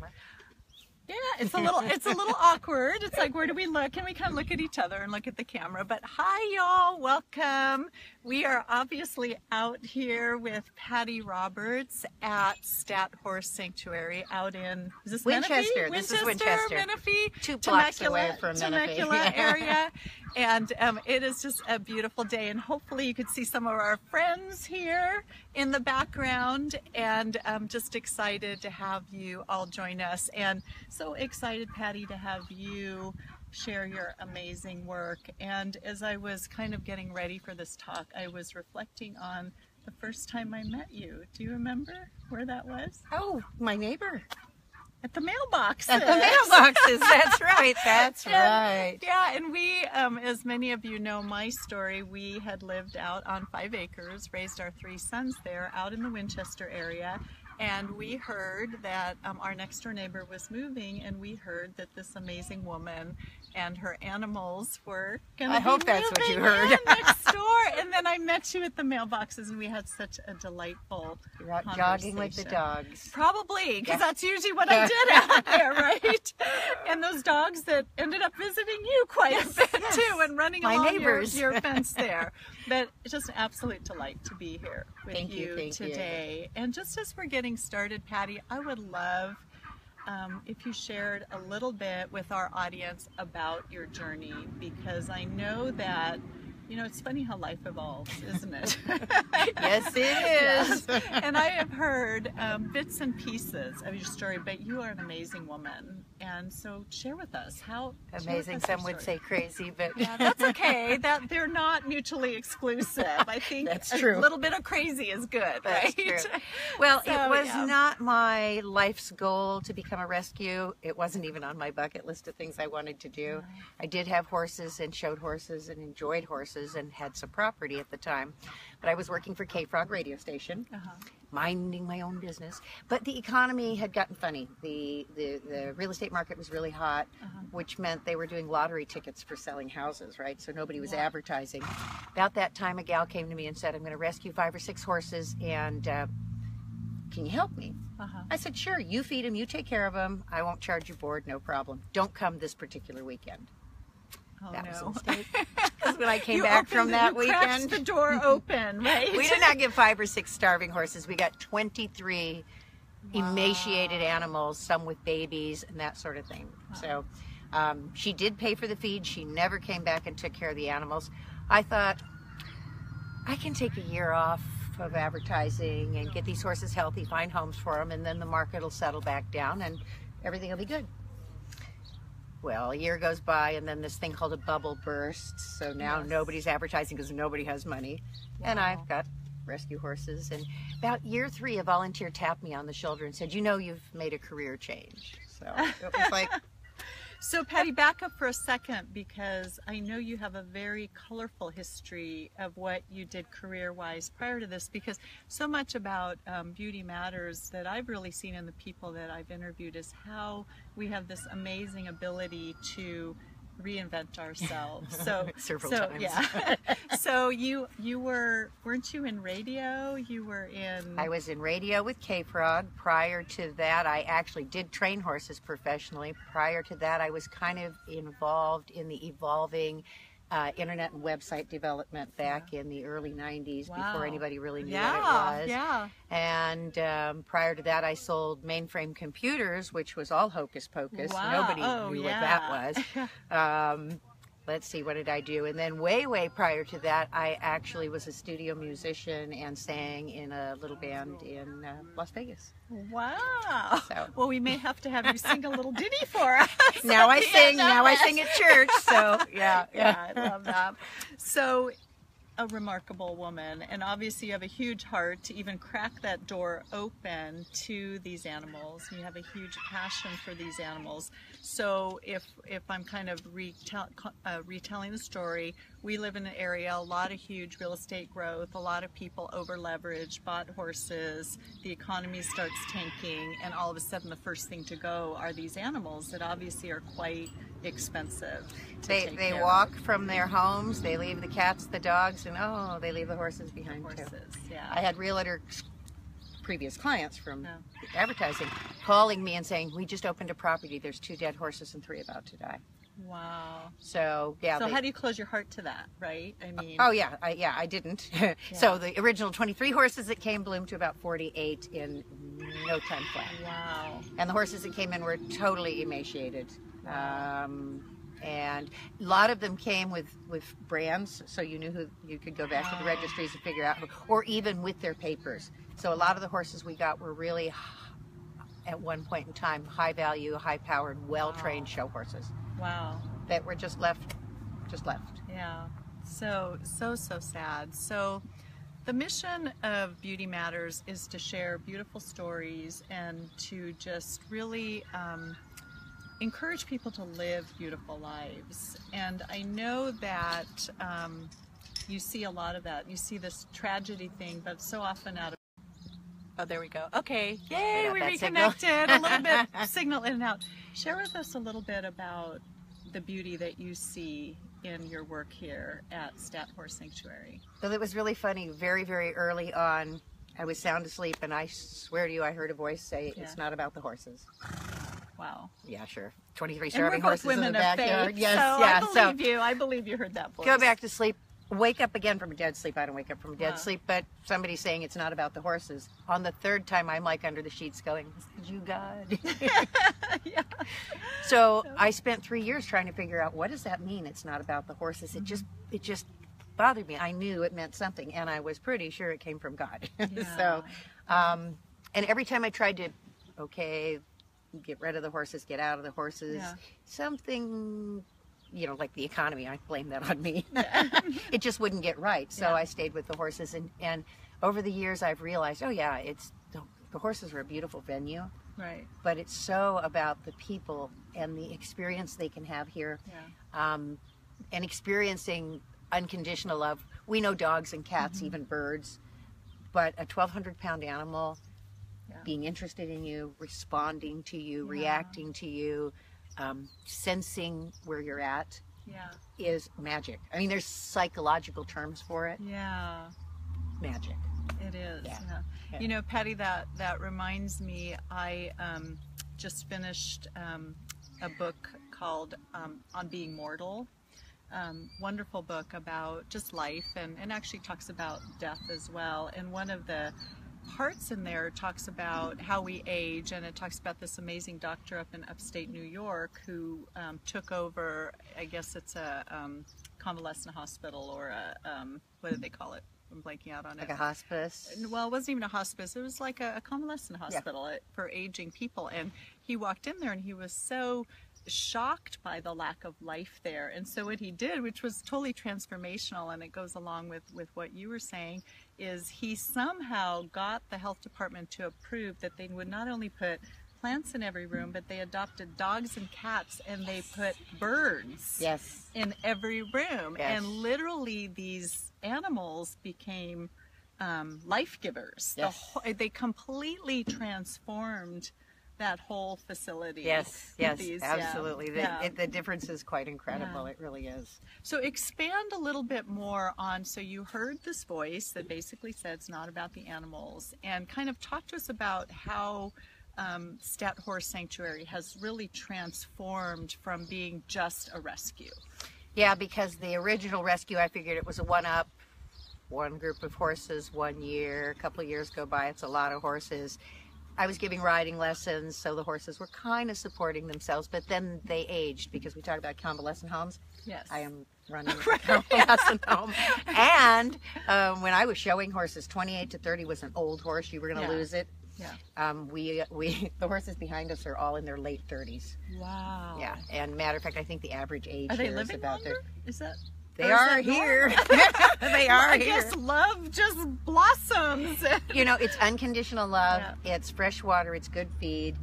camera. Yeah, it's a little awkward. It's like, where do we look? And we kind of look at each other and look at the camera. But hi, y'all. Welcome. We are obviously out here with Pattie Roberts at Stat Horse Sanctuary out in, is this Winchester? Menifee? This is Winchester. Menifee, 2 blocks away from Menifee. Temecula area. And it is just a beautiful day. And hopefully you could see some of our friends here in the background. And I'm just excited to have you all join us. And so excited, Pattie, to have you share your amazing work. And as I was kind of getting ready for this talk, I was reflecting on the first time I met you. Do you remember where that was? Oh, my neighbor. At the mailboxes. At the mailboxes, that's right, that's right. Yeah, and we, as many of you know my story, we had lived out on 5 acres, raised our 3 sons there out in the Winchester area, and we heard that our next door neighbor was moving, and we heard that this amazing woman and her animals were going to be hope that's what you heard. next door. And then I met you at the mailboxes, and we had such a delightful You're out jogging with the dogs. Probably, because that's usually what I did out there, right? And those dogs that ended up visiting you quite a bit too, and running along your fence there. But it's just an absolute delight to be here with you today. And just as we're getting started, Pattie, I would love if you shared a little bit with our audience about your journey, because I know that, you know, it's funny how life evolves, isn't it? Yes, it is. Yes. And I have heard bits and pieces of your story, but you are an amazing woman. And so share with us how amazing. Some would say crazy, but yeah, that's okay. That they're not mutually exclusive. I think that's true. A little bit of crazy is good, that's right? True. Well, so, it was not my life's goal to become a rescue. It wasn't even on my bucket list of things I wanted to do. I did have horses and showed horses and enjoyed horses and had some property at the time, but I was working for K-Frog radio station, minding my own business. But the economy had gotten funny. The real estate market was really hot, which meant they were doing lottery tickets for selling houses, right? So nobody was advertising. About that time, a gal came to me and said, I'm going to rescue 5 or 6 horses, and can you help me? I said, sure, you feed them, you take care of them. I won't charge you board, no problem. Don't come this particular weekend. Oh, that no. was a mistake. Because when I came back from that weekend, you the door open, right? We did not get 5 or 6 starving horses. We got 23 emaciated animals, some with babies and that sort of thing. So she did pay for the feed. She never came back and took care of the animals. I thought, I can take a year off of advertising and get these horses healthy, find homes for them, and then the market will settle back down and everything will be good. Well, a year goes by, and then this thing called a bubble bursts. So now nobody's advertising because nobody has money. And I've got rescue horses. And about year 3, a volunteer tapped me on the shoulder and said, you know, you've made a career change. So it was like... So Pattie, back up for a second, because I know you have a very colorful history of what you did career-wise prior to this, because so much about Beauty Matters that I've really seen in the people that I've interviewed is how we have this amazing ability to reinvent ourselves. So several times. Yeah. So weren't you in radio? You were in... I was in radio with K-Frog. Prior to that, I actually did train horses professionally. Prior to that, I was kind of involved in the evolving internet and website development back in the early 90s before anybody really knew what it was. Yeah. And prior to that, I sold mainframe computers, which was all hocus pocus. Nobody knew what that was. Let's see, what did I do? And then way prior to that, I actually was a studio musician and sang in a little band in Las Vegas. Wow. So. Well, we may have to have you sing a little ditty for us. Now I sing at church. So yeah, I love that. So, a remarkable woman, and obviously you have a huge heart to even crack that door open to these animals. You have a huge passion for these animals. So if I'm kind of retelling the story, we live in an area, a lot of huge real estate growth, a lot of people over leveraged, bought horses, the economy starts tanking, and all of a sudden the first thing to go are these animals that obviously are quite expensive. They walk from their homes, they leave the cats, the dogs, and they leave the horses behind too. Yeah. I had realtor previous clients from advertising calling me and saying, we just opened a property. There's 2 dead horses and 3 about to die. Wow. So, yeah. So how do you close your heart to that, right? I mean. Oh, yeah. I didn't. So the original 23 horses that came bloomed to about 48 in no time flat. Wow. And the horses that came in were totally emaciated. And a lot of them came with brands, so you knew who you could go back to the registries and figure out, or even with their papers. So a lot of the horses we got were really, at one point in time, high value, high powered, well trained show horses. Wow. That were just left. Yeah. So sad. So the mission of Beauty Matters is to share beautiful stories and to just really encourage people to live beautiful lives. And I know that you see a lot of that. You see this tragedy thing, but so often out of... Oh, there we go. Okay. Yay, we reconnected. A little bit signal in and out. Share with us a little bit about the beauty that you see in your work here at Steppe Horse Sanctuary. Well, it was really funny. Very, very early on, I was sound asleep, and I swear to you, I heard a voice say, it's not about the horses. Wow. Yeah, sure. 23 starving horses in the women of backyard. faith, Yes, so yeah. I believe you. I believe you heard that voice. Go back to sleep. Wake up again from a dead sleep. I don't wake up from a dead sleep, but somebody's saying it's not about the horses. On the 3rd time, I'm like under the sheets going, is you God? Yeah. So I spent 3 years trying to figure out, what does that mean? It's not about the horses. It just bothered me. I knew it meant something, and I was pretty sure it came from God. Yeah. So, and every time I tried to, get rid of the horses, get out of the horses, something, like the economy, I blame that on me. It just wouldn't get right. So I stayed with the horses, and over the years I've realized, the horses are a beautiful venue. Right. But it's so about the people and the experience they can have here, and experiencing unconditional love. We know dogs and cats, even birds, but a 1,200-pound animal being interested in you, responding to you, reacting to you, sensing where you're at is magic. I mean, there's psychological terms for it. Yeah. Magic. It is. Yeah. You know, Pattie, that reminds me, I just finished a book called On Being Mortal. Wonderful book about just life and actually talks about death as well. And one of the parts in there talks about how we age, and it talks about this amazing doctor up in upstate New York who took over, I guess it's a convalescent hospital, or a, what do they call it? I'm blanking out on it. Like a hospice? Well, it wasn't even a hospice. It was like a convalescent hospital for aging people. And he walked in there and he was so shocked by the lack of life there. And so what he did, which was totally transformational, and it goes along with what you were saying, is he somehow got the health department to approve that they would not only put plants in every room, but they adopted dogs and cats, and they put birds in every room. And literally these animals became life givers. They completely transformed that whole facility. Yes, absolutely. The difference is quite incredible. It really is. So expand a little bit more on, so you heard this voice that basically said it's not about the animals, and kind of talk to us about how Steppe Horse Sanctuary has really transformed from being just a rescue. Yeah, because the original rescue, I figured it was a one-up, one group of horses, 1 year, a couple of years go by, it's a lot of horses. I was giving riding lessons, so the horses were kind of supporting themselves, but then they aged, because we talked about convalescent homes. Yes. I am running a convalescent home. And when I was showing horses, 28 to 30 was an old horse. You were going to lose it. Yeah. The horses behind us are all in their late 30s. Wow. Yeah. And matter of fact, I think the average age are they here living is about longer? Is that? They are here. They are here. I guess love just blossoms. You know, it's unconditional love. It's fresh water. It's good feed.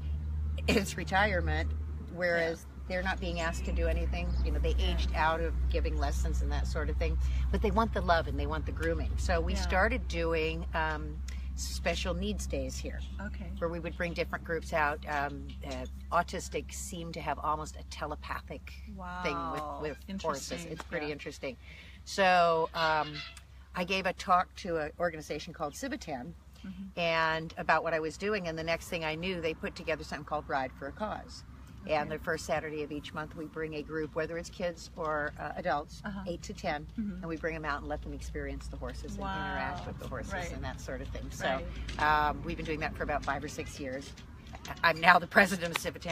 It's retirement. Whereas they're not being asked to do anything. You know, they aged out of giving lessons and that sort of thing. But they want the love and they want the grooming. So we started doing special needs days here, where we would bring different groups out. Autistic seem to have almost a telepathic thing with horses. It's pretty interesting. So I gave a talk to an organization called Civitan, and about what I was doing. And the next thing I knew, they put together something called Ride for a Cause. Okay. And the first Saturday of each month, we bring a group, whether it's kids or adults, 8 to 10, and we bring them out and let them experience the horses and interact with the horses and that sort of thing. So we've been doing that for about 5 or 6 years. I'm now the president of Steppe.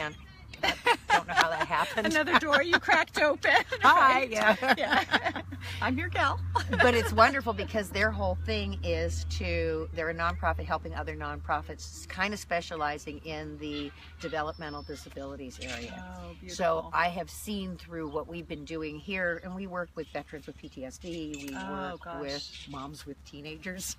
Don't know how that happened. Another door you cracked open. Hi, right? Yeah. I'm your gal. But it's wonderful because their whole thing is they're a nonprofit helping other nonprofits, kind of specializing in the developmental disabilities area. Oh, beautiful. So I have seen through what we've been doing here, and we work with veterans with PTSD. We work with moms with teenagers.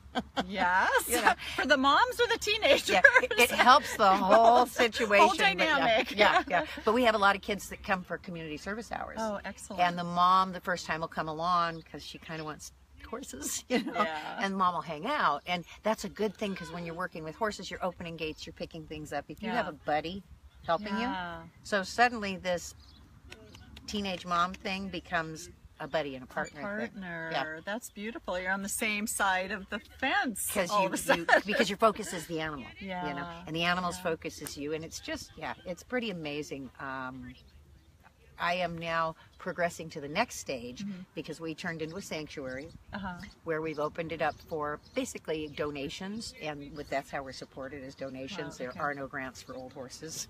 Yes. You know, for the moms or the teenagers. Yeah, it helps the whole situation. Whole dynamic. Yeah. But we have a lot of kids that come for community service hours. Oh, excellent. And the mom, the first time, will come along because she kind of wants horses, you know, and mom will hang out. And that's a good thing because when you're working with horses, you're opening gates, you're picking things up. If you have a buddy helping you, so suddenly this teenage mom thing becomes a buddy and a partner. That's beautiful. You're on the same side of the fence. Because your focus is the animal, you know, and the animal's focus is you, and it's just, it's pretty amazing. I am now progressing to the next stage because we turned into a sanctuary where we've opened it up for basically donations, and that's how we're supported, is donations. There are no grants for old horses.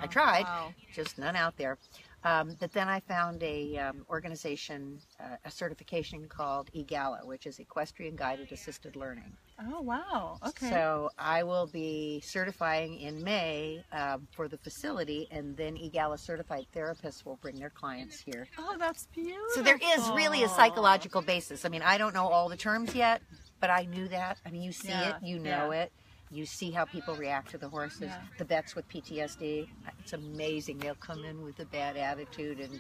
I tried, just none out there. But then I found a organization, a certification called EGALA, which is Equestrian Guided Assisted Learning. Oh, wow. Okay. So I will be certifying in May for the facility, and then EGALA certified therapists will bring their clients here. Oh, that's beautiful. So there is really a psychological basis. I mean, I don't know all the terms yet, but I knew that. I mean, you see it, you know it. You see how people react to the horses. The vets with PTSD, it's amazing. They'll come in with a bad attitude, and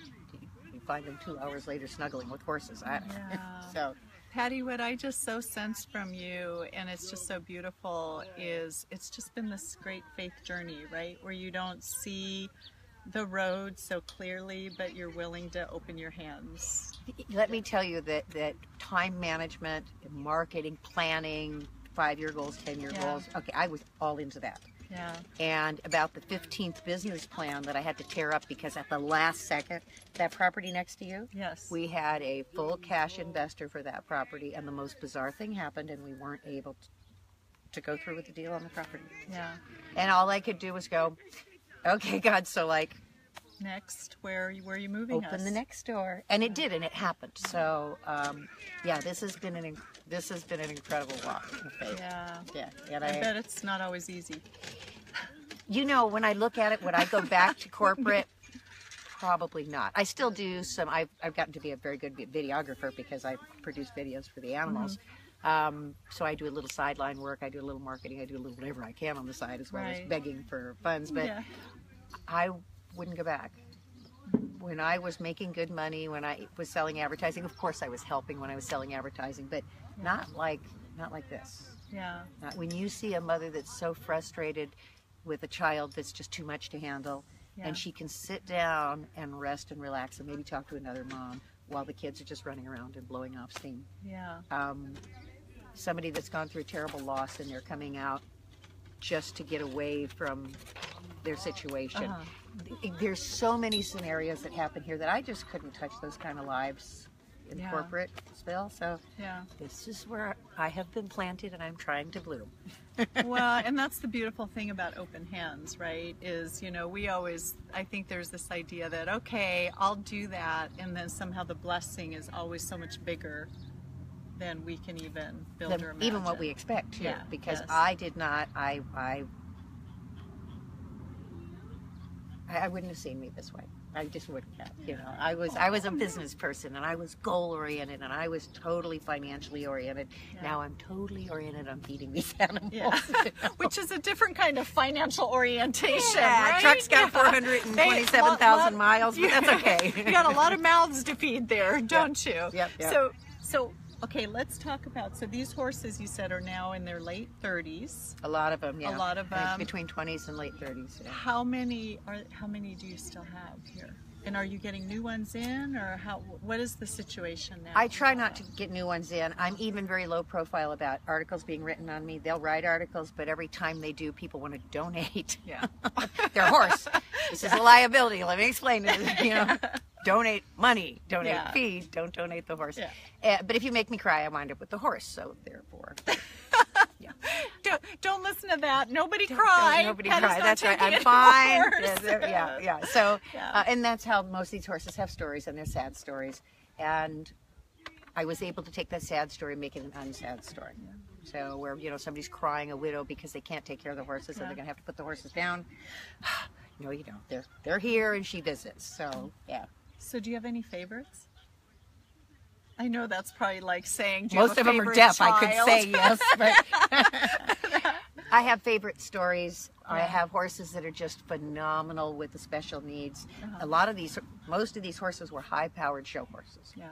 you find them 2 hours later snuggling with horses. So, Pattie, what I just so sensed from you, and it's just so beautiful, is it's just been this great faith journey, right? Where you don't see the road so clearly, but you're willing to open your hands. Let me tell you that time management, marketing, planning, 5-year goals, 10-year goals. Okay, I was all into that. Yeah. And about the 15th business plan that I had to tear up because at the last second, that property next to you, we had a full cash investor for that property, and the most bizarre thing happened, and we weren't able to go through with the deal on the property. Yeah. And all I could do was go, okay, God, so like, next, where are you moving us? Open the next door, and it did, and it happened. So, this has been an incredible walk of faith. And I bet it's not always easy. You know, when I look at it, would I go back to corporate? Probably not. I still do some. I've gotten to be a very good videographer because I produce videos for the animals. So I do a little sideline work. I do a little marketing. I do a little whatever I can on the side as well as begging for funds. But I wouldn't go back. When I was making good money, when I was selling advertising, of course I was helping when I was selling advertising, but not like this. When you see a mother that's so frustrated with a child that's just too much to handle, and she can sit down and rest and relax and maybe talk to another mom while the kids are just running around and blowing off steam. Somebody that's gone through a terrible loss and they're coming out just to get away from their situation. There's so many scenarios that happen here that I just couldn't touch those kind of lives in corporate still. So this is where I have been planted, and I'm trying to bloom. Well, and that's the beautiful thing about open hands, right? Is, you know, I think there's this idea that, okay, I'll do that, and then somehow the blessing is always so much bigger than we can even build or imagine. Even what we expect, too. Because I did not, I wouldn't have seen me this way. I just wouldn't have, you know. I was a business person, and I was goal oriented, and I was totally financially oriented. Now I'm totally oriented on feeding these animals. You know? Which is a different kind of financial orientation, right? Truck's got 427,000 miles, but that's okay. You got a lot of mouths to feed there, don't you? So okay, let's talk about, so these horses you said are now in their late 30s. A lot of them, A lot of them. Between 20s and late 30s. How many do you still have here? And are you getting new ones in, or what is the situation now? I try not to get new ones in. I'm even very low profile about articles being written on me. They'll write articles, but every time they do, people want to donate. Yeah. Their horse. This is a liability. Let me explain it. You know, donate money, donate feed, don't donate the horse. Yeah. But if you make me cry, I wind up with the horse. So therefore, yeah. Don't listen to that. Nobody cry. Nobody cry. That's right. I'm fine. Yeah. Yeah. So, and that's how most of these horses have stories, and they're sad stories. And I was able to take that sad story and make it an unsad story. Yeah. So where, you know, somebody's crying a widow because they can't take care of the horses, and they're going to have to put the horses down. No, you don't. They're here, and she visits. So, yeah. So do you have any favorites? I know that's probably like saying, most of them are deaf. Child? I could say yes, but I have favorite stories. Yeah. I have horses that are just phenomenal with the special needs. Most of these horses were high-powered show horses. Yeah.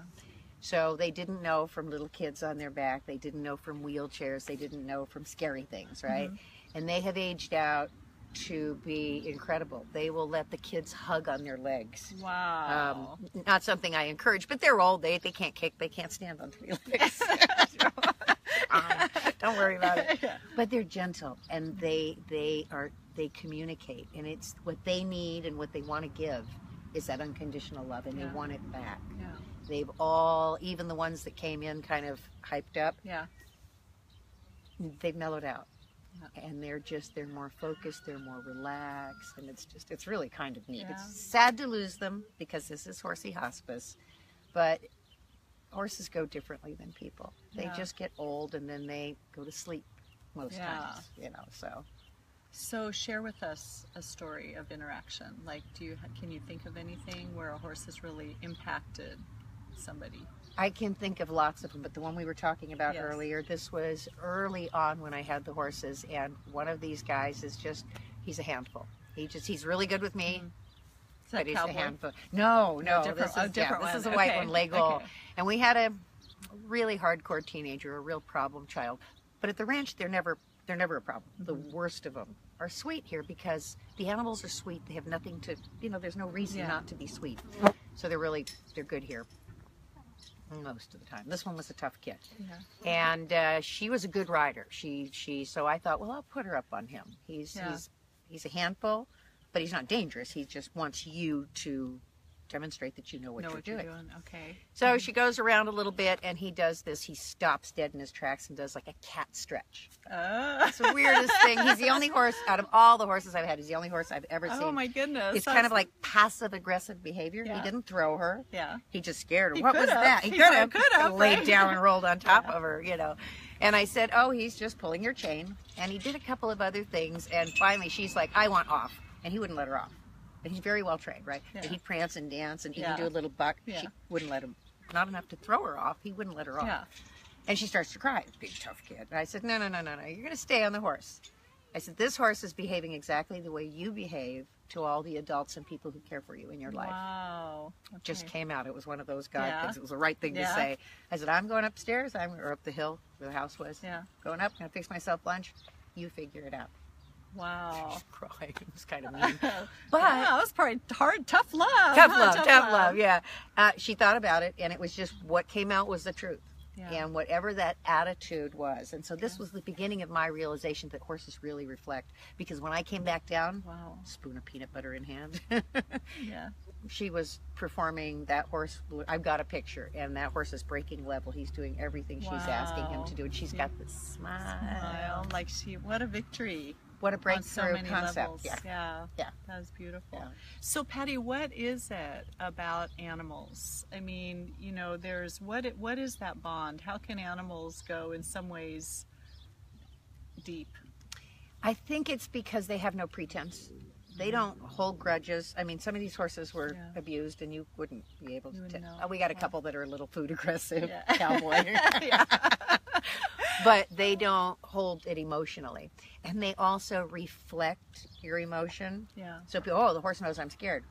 So they didn't know from little kids on their back. They didn't know from wheelchairs. They didn't know from scary things, right? Mm-hmm. And they have aged out to be incredible. They will let the kids hug on their legs. Wow. Not something I encourage, but they're old. They can't kick. They can't stand on 3 legs. Don't worry about it. But they're gentle, and they communicate, and it's what they need and what they want to give is that unconditional love, and they want it back. Yeah. They've all, even the ones that came in kind of hyped up, they've mellowed out. And they're more focused, they're more relaxed, and it's really kind of neat. Yeah. It's sad to lose them because this is horsey hospice, but horses go differently than people. They just get old and then they go to sleep most times, you know, so. So share with us a story of interaction. Like, can you think of anything where a horse has really impacted somebody? I can think of lots of them, but the one we were talking about earlier, this was early on when I had the horses, and one of these guys he's a handful. He's really good with me, but he's a handful. No, this is a white one, Lego. Okay. And we had a really hardcore teenager, a real problem child. But at the ranch, they're never a problem. Mm-hmm. The worst of them are sweet here because the animals are sweet. They have nothing to, there's no reason not to be sweet. So they're good here. Most of the time. This one was a tough kid. Yeah. And she was a good rider. So I thought, well, I'll put her up on him. He's a handful, but he's not dangerous. He just wants you to demonstrate that you know what you're doing. Okay. So she goes around a little bit, and he does this. He stops dead in his tracks and does like a cat stretch. It's the weirdest thing. He's the only horse out of all the horses I've had. He's the only horse I've ever seen. Oh my goodness! It's kind of like passive-aggressive behavior. Yeah. He didn't throw her. Yeah. He just scared her. What was that? He could have laid down and rolled on top of her. And I said, "Oh, he's just pulling your chain." And he did a couple of other things, and finally she's like, "I want off," and he wouldn't let her off. And he's very well trained, right? Yeah. He'd prance and dance and even do a little buck. Yeah. She wouldn't let him, not enough to throw her off. He wouldn't let her off. Yeah. And she starts to cry. Big tough kid. And I said, no. You're going to stay on the horse. I said, this horse is behaving exactly the way you behave to all the adults and people who care for you in your life. Wow. Okay. Just came out. It was one of those God things. It was the right thing to say. I said, I'm going upstairs. Or up the hill where the house was. Yeah. Going up. Going to fix myself lunch. You figure it out. Wow. Crying. It was kind of mean. But that was probably hard, tough love. Tough love, yeah. She thought about it, and it was just what came out was the truth. Yeah. And whatever that attitude was. And so this was the beginning of my realization that horses really reflect. Because when I came back down, spoon of peanut butter in hand, she was performing that horse. I've got a picture, and that horse is breaking level. He's doing everything she's asking him to do. And she's got this smile. Like what a victory. What a breakthrough concept. Levels. Yeah. That was beautiful. Yeah. So Pattie, what is it about animals? I mean, there's what is that bond? How can animals go in some ways deep? I think it's because they have no pretense. They don't hold grudges. I mean, some of these horses were abused, and you wouldn't be able to. We got a couple that are a little food aggressive, cowboy. But they don't hold it emotionally. And they also reflect your emotion. Yeah. So, the horse knows I'm scared.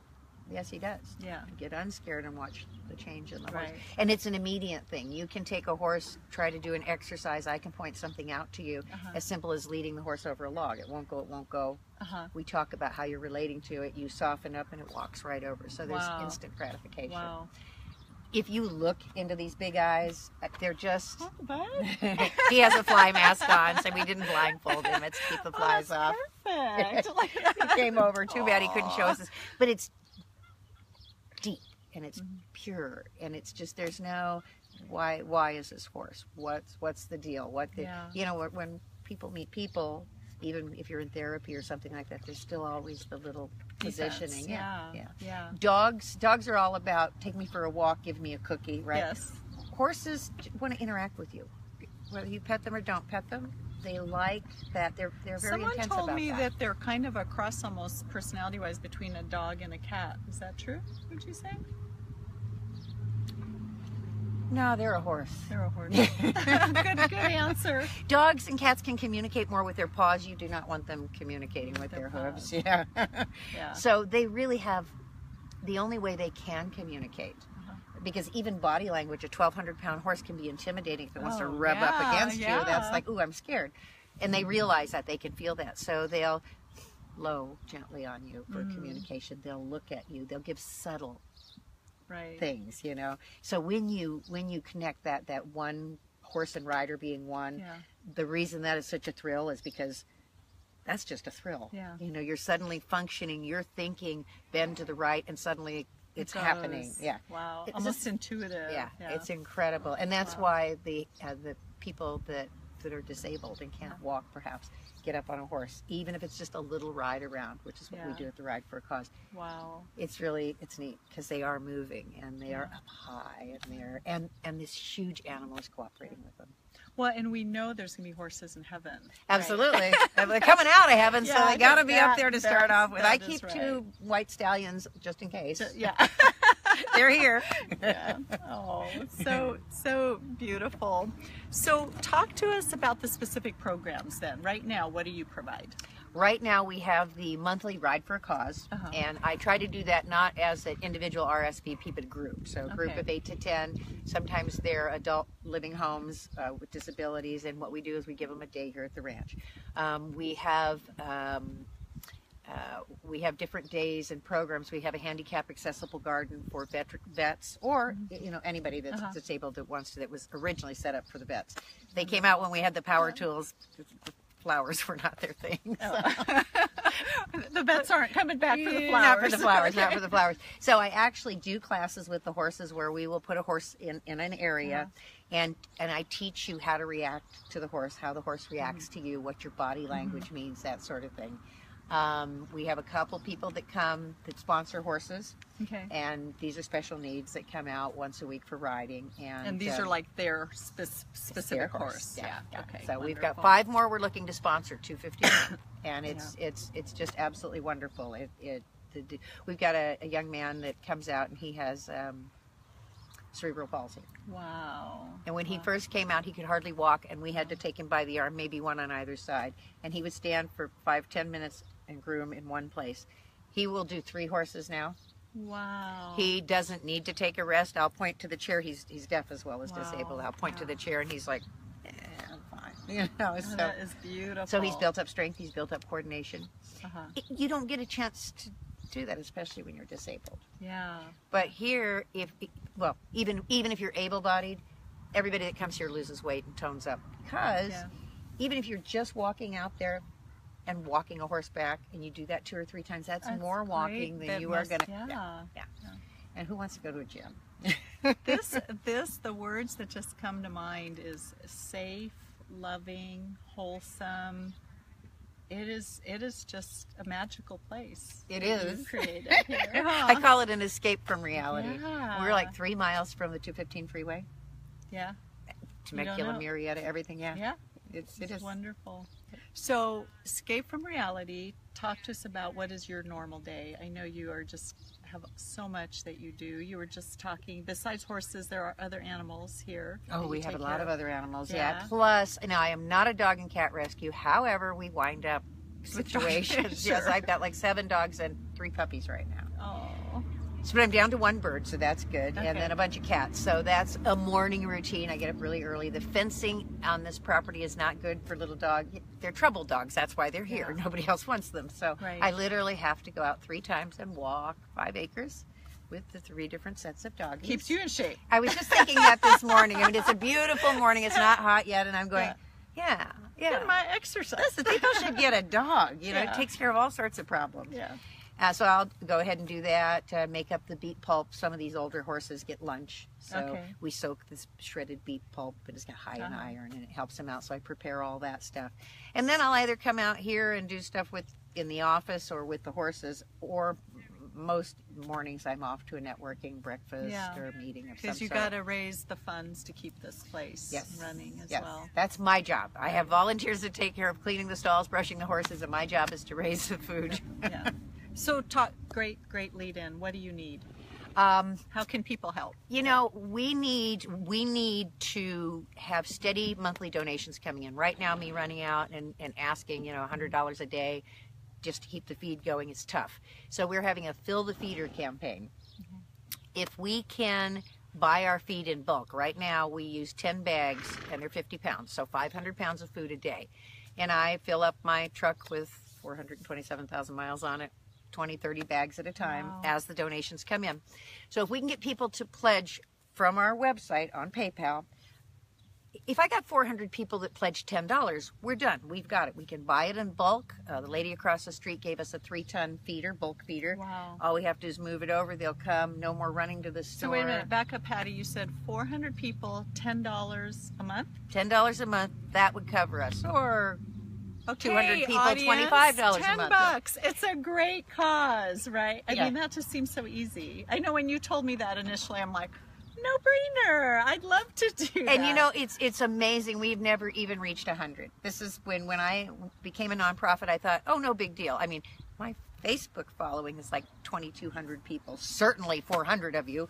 Yes, he does. Yeah. Get unscared and watch the change in the Right. horse. And it's an immediate thing. You can take a horse, try to do an exercise. I can point something out to you as simple as leading the horse over a log. It won't go, it won't go. We talk about how you're relating to it. You soften up and it walks right over. So there's instant gratification. Wow. If you look into these big eyes, they're just... Oh, bud. He has a fly mask on, so we didn't blindfold him. It's to keep the flies off. Perfect. He came over. Too bad he couldn't show us this. But it's deep and it's pure and it's just, there's no why is this horse, what's the deal, you know, when people meet people, even if you're in therapy or something like that, there's still always the little positioning. Yeah. Dogs are all about take me for a walk, give me a cookie, right? Yes. Horses want to interact with you, whether you pet them or don't pet them. They like that. They're very Someone intense about that. told me that they're kind of a cross almost personality-wise between a dog and a cat. Is that true, would you say? No, they're a horse. They're a horse. Good answer. Dogs and cats can communicate more with their paws. You do not want them communicating with their hooves. Yeah. So they really have, the only way they can communicate, because even body language, a 1,200-pound horse can be intimidating if it wants to rub up against you. That's like, ooh, I'm scared. And they realize that, they can feel that. So they'll low gently on you for communication. They'll look at you. They'll give subtle things, you know. So when you connect that one horse and rider being one, the reason that is such a thrill is because that's just a thrill. You know, you're suddenly functioning, you're thinking, bend to the right, and suddenly it's happening. Wow. It's almost just intuitive. It's incredible. And that's why the people that are disabled and can't walk perhaps get up on a horse, even if it's just a little ride around, which is what we do at the Ride for a Cause. Wow. It's neat because they are moving and they are up high and and this huge animal is cooperating with them. Well, and we know there's going to be horses in heaven. Absolutely. They're coming out of heaven, so they got to be up there to start off with. I keep 2 white stallions just in case. They're here. Oh, so beautiful. So talk to us about the specific programs then. Right now, what do you provide? Right now we have the monthly Ride for a Cause, and I try to do that not as an individual RSVP, but a group. So a group of 8 to 10. Sometimes they're adult living homes with disabilities, and what we do is we give them a day here at the ranch. We have different days and programs. We have a handicap accessible garden for vets or you know, anybody that's disabled that wants to, that was originally set up for the vets. They came out when we had the power tools. Flowers were not their thing. So. The vets aren't coming back for the flowers. Not for the flowers, not for the flowers. So I actually do classes with the horses where we will put a horse in an area and I teach you how to react to the horse, how the horse reacts to you, what your body language means, that sort of thing. We have a couple people that come that sponsor horses, and these are special needs that come out once a week for riding. And these are like their specific horse. Yeah. Okay. So we've got 5 more we're looking to sponsor, 250, and it's just absolutely wonderful. We've got a young man that comes out and he has cerebral palsy. Wow. And when he first came out, he could hardly walk, and we had to take him by the arm, maybe one on either side, and he would stand for 5-10 minutes and groom in one place. He will do 3 horses now. Wow. He doesn't need to take a rest. I'll point to the chair. He's deaf as well as disabled. I'll point to the chair and he's like, I'm fine. You know, so that is beautiful. So he's built up strength. He's built up coordination. You don't get a chance to do that, especially when you're disabled. Yeah. But here, even if you're able-bodied, everybody that comes here loses weight and tones up, because even if you're just walking out there and walking a horse back, and you do that 2 or 3 times, that's more walking than you are going to. And who wants to go to a gym? The words that just come to mind is safe, loving, wholesome. It is just a magical place. It is. Created here. I call it an escape from reality. We're like 3 miles from the 215 freeway. Temecula, Murrieta, everything. It is wonderful. So, escape from reality. Talk to us about what is your normal day. I know you are have so much that you do. You were just talking, besides horses, there are other animals here. Oh, we have a lot of other animals, Plus, now I am not a dog and cat rescue. However, we wind up situations. Yes, I've got like 7 dogs and 3 puppies right now. Oh. but I'm down to one bird, so that's good. Okay. And then a bunch of cats. So that's a morning routine. I get up really early. The fencing on this property is not good for little dogs. They're trouble dogs. That's why they're here. Yeah. Nobody else wants them. So Right. I literally have to go out 3 times and walk 5 acres with the 3 different sets of doggies. Keeps you in shape. I was just thinking that this morning. I mean, it's a beautiful morning. It's not hot yet, and I'm going, yeah. Get my exercise. Listen, people should get a dog. You know, Yeah. it takes care of all sorts of problems. Yeah. So I'll go ahead and do that, make up the beet pulp. Some of these older horses get lunch. So Okay. we soak this shredded beet pulp, but it's got high in iron, and it helps them out. So I prepare all that stuff. And then I'll either come out here and do stuff in the office or with the horses, or most mornings I'm off to a networking breakfast or a meeting of some Because you sort. got to raise the funds to keep this place running as well. That's my job. I have volunteers that take care of cleaning the stalls, brushing the horses, and my job is to raise the food. Yeah. So great lead in. What do you need? How can people help? You know, we need to have steady monthly donations coming in. Right now, me running out and asking, $100 a day just to keep the feed going is tough. So we're having a Fill the Feeder campaign. Mm-hmm. If we can buy our feed in bulk, right now we use 10 bags and they're 50 pounds, so 500 pounds of food a day. And I fill up my truck with 427,000 miles on it, 20, 30 bags at a time as the donations come in. So if we can get people to pledge from our website on PayPal, if I got 400 people that pledged $10, we're done. We've got it. We can buy it in bulk. The lady across the street gave us a 3-ton feeder, bulk feeder. Wow. All we have to do is move it over. They'll come. No more running to the store. So wait a minute. Back up, Pattie. You said 400 people, $10 a month? $10 a month. That would cover us. Or 200 people, audience, $25 a month. $10. It's a great cause, right? I mean, that just seems so easy. I know when you told me that initially, I'm like, no-brainer. I'd love to do that. And it's amazing. We've never even reached 100. This is when I became a nonprofit, I thought, oh, no big deal. I mean, my Facebook following is like 2,200 people. Certainly 400 of you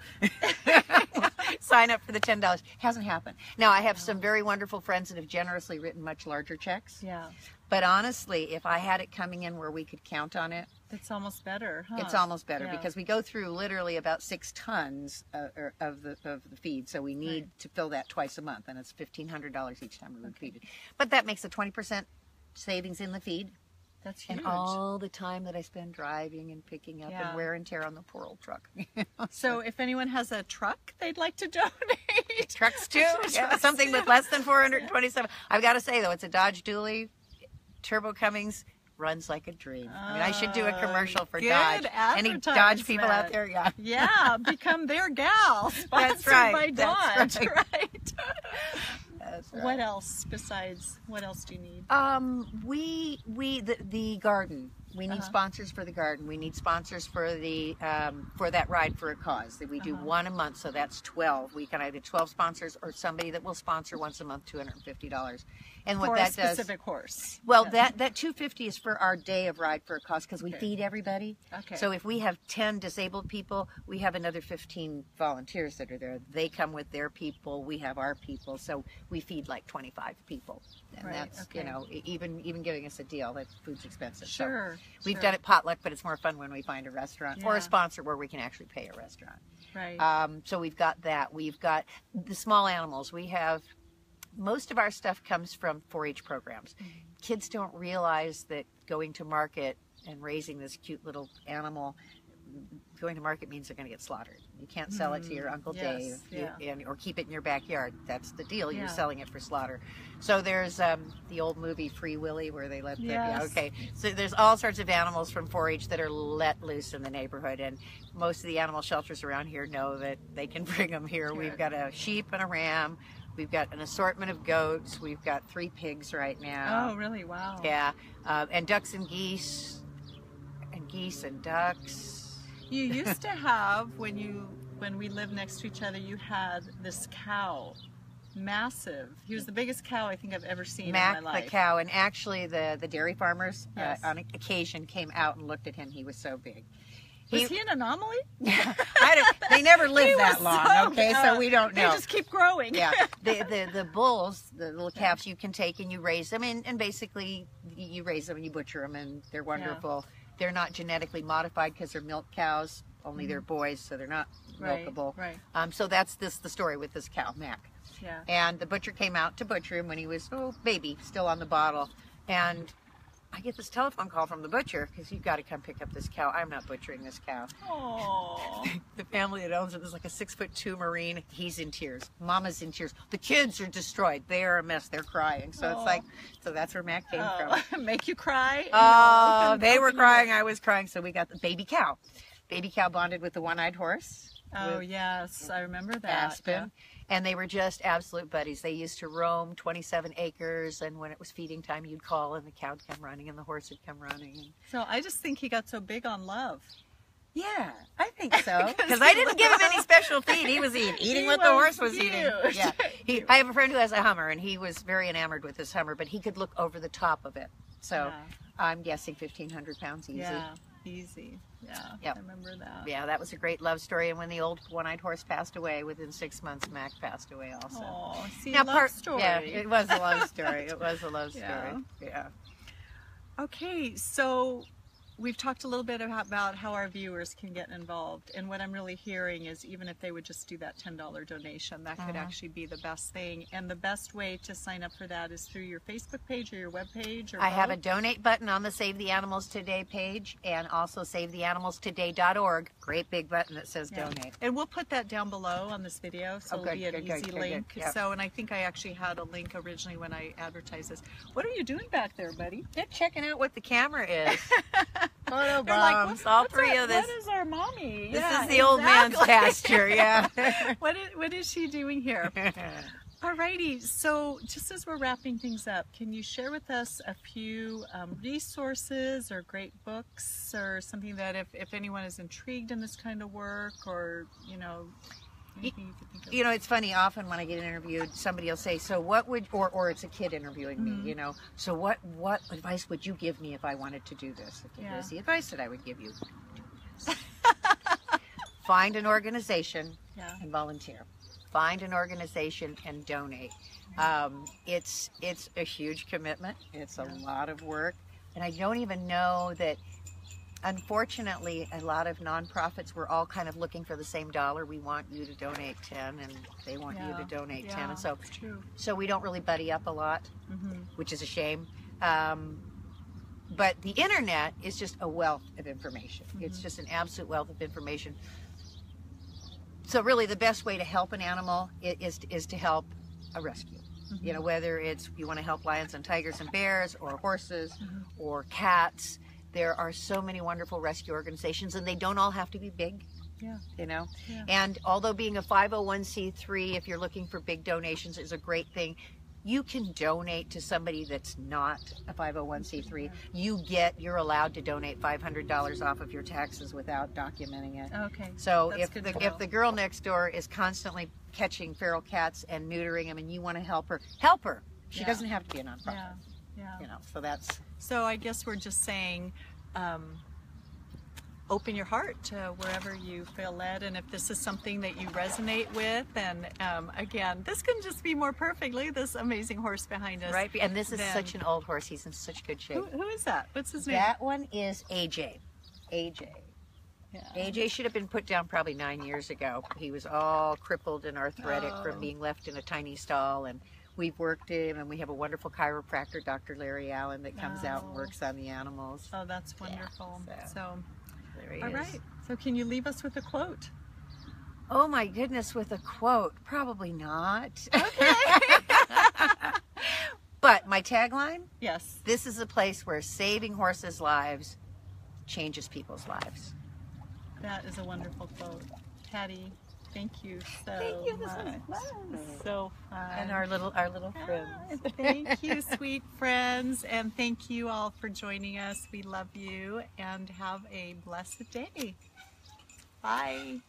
sign up for the $10. Hasn't happened. Now, I have some very wonderful friends that have generously written much larger checks. Yeah. But honestly, if I had it coming in where we could count on it, it's almost better, huh? It's almost better because we go through literally about 6 tons of the feed, so we need to fill that twice a month, and it's $1,500 each time we feed it. But that makes a 20% savings in the feed. That's huge. And all the time that I spend driving and picking up and wear and tear on the poor old truck. So if anyone has a truck they'd like to donate. Trucks too. Something with less than 427. I've got to say though, it's a Dodge Dually, Turbo Cummings, runs like a dream. I mean, I should do a commercial for Dodge. Any Dodge people out there? Yeah. Yeah, become their gal. That's right. By Dodge, That's right? That's right. What else besides? What else do you need? The garden. We need sponsors for the garden. We need sponsors for the for that ride for a cause. That we do one a month, so that's 12. We can either 12 sponsors or somebody that will sponsor once a month, $250. And what for that a specific horse. Well, that $250 is for our day of ride for a cause because we feed everybody. Okay. So if we have 10 disabled people, we have another 15 volunteers that are there. They come with their people. We have our people. So we feed like 25 people, and that's even giving us a deal. That food's expensive. Sure. So we've done it potluck, but it's more fun when we find a restaurant or a sponsor where we can actually pay a restaurant. Right. So we've got that. We've got the small animals. We have. Most of our stuff comes from 4-H programs. Kids don't realize that going to market and raising this cute little animal, going to market means they're going to get slaughtered. You can't sell it to your Uncle Dave or keep it in your backyard. That's the deal. You're selling it for slaughter. So there's the old movie Free Willy where they let So there's all sorts of animals from 4-H that are let loose in the neighborhood, and most of the animal shelters around here know that they can bring them here. We've got a sheep and a ram. We've got an assortment of goats. We've got 3 pigs right now. Oh, really? Wow. Yeah. And ducks and geese and ducks. You used to have, when we lived next to each other, you had this cow. Massive. He was the biggest cow I think I've ever seen in my life. Mac the cow. And actually the dairy farmers on occasion came out and looked at him. He was so big. Was he an anomaly? They never lived that long, so we don't know. They just keep growing. Yeah. The bulls, the little calves, you can take and you raise them, and basically you raise them and you butcher them, and they're wonderful. They're not genetically modified because they're milk cows. only they're boys, so they're not milkable. Right. So that's the story with this cow, Mac. Yeah. And the butcher came out to butcher him when he was, baby, still on the bottle. And I get this telephone call from the butcher, because you've got to come pick up this cow. I'm not butchering this cow. Aww. The family that owns it is like a 6'2" Marine. He's in tears. Mama's in tears. The kids are destroyed. They are a mess. They're crying. So it's like, so that's where Mac came from. Make you cry? Oh, they were crying. I was crying. So we got the baby cow. Baby cow bonded with the one-eyed horse. Oh, yes. I remember that. Aspen. Yeah. And they were just absolute buddies. They used to roam 27 acres, and when it was feeding time, you'd call, and the cow would come running, and the horse would come running. So I just think he got so big on love. Yeah, I think so. Because I didn't give him any special feed. He was eating what the horse was eating. Yeah. I have a friend who has a Hummer, and he was very enamored with his Hummer, but he could look over the top of it. So I'm guessing 1,500 pounds easy. Yeah, easy. Yeah, yep. I remember that. Yeah, that was a great love story. And when the old one-eyed horse passed away, within 6 months, Mac passed away also. Oh, see, now, love story. Yeah, it was a love story. It was a love story. Yeah. Okay, so we've talked a little bit about how our viewers can get involved, and what I'm really hearing is even if they would just do that $10 donation, that could actually be the best thing. And the best way to sign up for that is through your Facebook page or your web page. Or I have a donate button on the Save the Animals Today page, and also SaveTheAnimalsToday.org. Great big button that says donate. And we'll put that down below on this video, so it'll be an easy link. Yep. So, and I think I actually had a link originally when I advertised this. What are you doing back there, buddy? They're checking out what the camera is. Photo bombs, like, all three of this. What is our mommy? This is the old man's pasture, yeah. What is she doing here? Alrighty, so just as we're wrapping things up, can you share with us a few resources or great books or something that if anyone is intrigued in this kind of work, or, you know, anything you could think of? You know, it's funny, often when I get interviewed, somebody will say, so what would, or it's a kid interviewing me, you know, so what advice would you give me if I wanted to do this? Here's the advice that I would give you. Find an organization and volunteer. Find an organization and donate. It's a huge commitment. It's a lot of work. And I don't even know that, unfortunately, a lot of nonprofits, we're all kind of looking for the same dollar. We want you to donate 10, and they want you to donate 10. And so we don't really buddy up a lot, which is a shame. But the internet is just a wealth of information. It's just an absolute wealth of information. So really the best way to help an animal is to help a rescue. You know, whether it's you want to help lions and tigers and bears, or horses, or cats. There are so many wonderful rescue organizations, and they don't all have to be big. You know, and although being a 501c3, if you're looking for big donations, is a great thing, you can donate to somebody that's not a 501c3. You're allowed to donate $500 off of your taxes without documenting it. Okay. So if the girl next door is constantly catching feral cats and neutering them, and you want to help her. She doesn't have to be a nonprofit. You know, so that's. So I guess we're just saying, open your heart to wherever you feel led, and if this is something that you resonate with, and again, this couldn't just be more perfect. Look at this amazing horse behind us. Right, and this is such an old horse. He's in such good shape. Who is that? What's his name? That one is AJ. AJ. AJ should have been put down probably 9 years ago. He was all crippled and arthritic from being left in a tiny stall, and we've worked him, and we have a wonderful chiropractor, Dr. Larry Allen, that comes out and works on the animals. Oh, that's wonderful. So all right. So can you leave us with a quote? Oh my goodness, with a quote? Probably not. Okay. But my tagline? Yes. This is a place where saving horses' lives changes people's lives. That is a wonderful quote. Pattie, thank you so much. Thank you. This was fun. So fun. And our little friends. Thank you, sweet friends, and thank you all for joining us. We love you, and have a blessed day. Bye.